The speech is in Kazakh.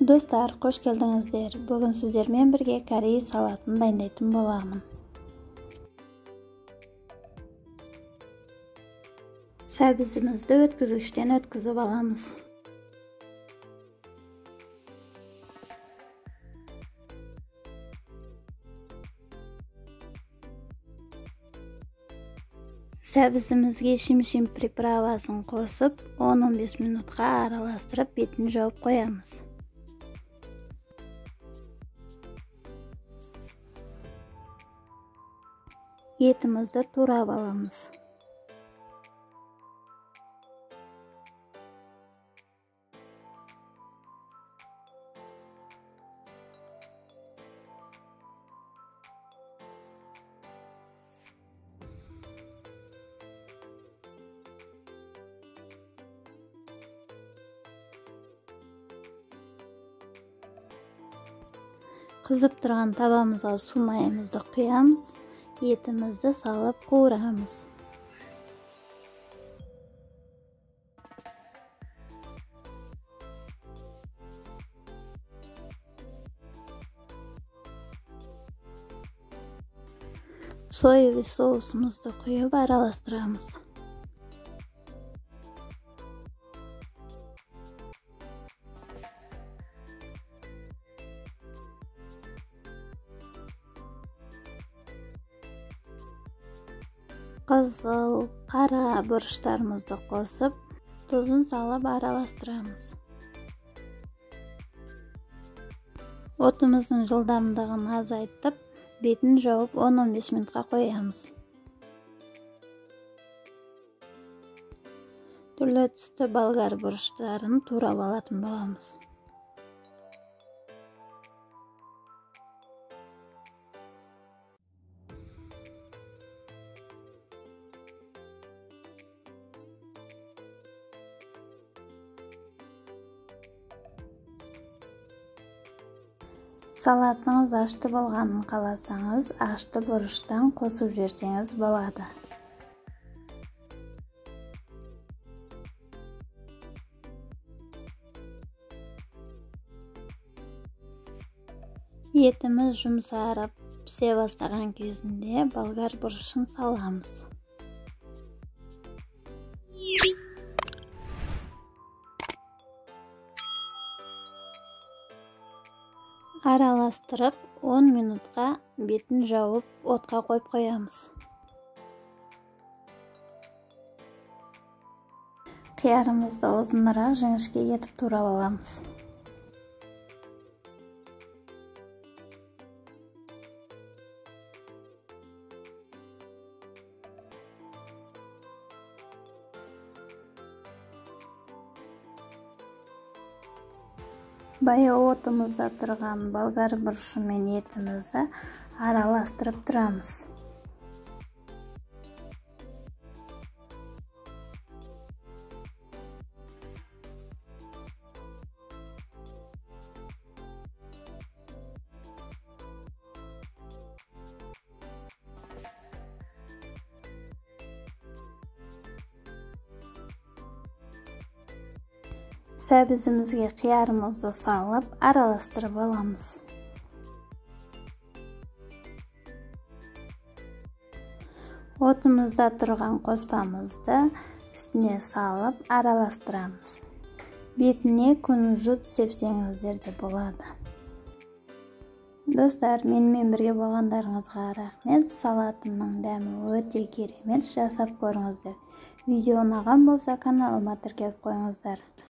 Достар, қош келдіңіздер. Бүгін сіздермен бірге корей салатын дайындайтын боламын. Сәбізімізді өткізгіштен өткізіп аламыз. Сәбізімізге шим-шим приправасын қосып, 10-15 минутқа араластырып, бетін жауып қоямыз. Етімізді турап аламыз. Қызып тұрған табамызға су майымызды құямыз, етімізді салып қуырамыз. Соевый соусымызды құйып араластырамыз. Қызыл, қара бұрыштарымызды қосып, тұзын салып араластырамыз. Отымыздың жылдамдығын азайтып, бетін жауып 10-15 минутқа қоямыз. Түрлі түсті болгар бұрыштарын турап алатын боламыз. Салатыңыз ашты болғанын қаласаңыз, ашты бұрыштан қосып жіберсеңіз болады. Етіміз жұмсарып, пісе бастаған кезінде болгар бұрышын саламыз. Араластырып, 10 минутқа бетін жауып, отқа қойып қоямыз. Қиярымызды ұзынырақ жіңішке етіп турап аламыз. Баяу отымызда тұрған болгар бұрышы мен етімізді араластырып тұрамыз. Сәбізімізге қиярымызды салып, араластырып аламыз. Отымызда тұрған қоспамызды үстіне салып, араластырамыз. Бетіне күнжіт сепсеңіздер де болады. Достар, менімен бірге болғандарыңызға рахмет. Салатымның дәмі өте керемет, жасап көріңіздер. Видео ұнаған болса, каналыма тіркеліп қойыңыздар.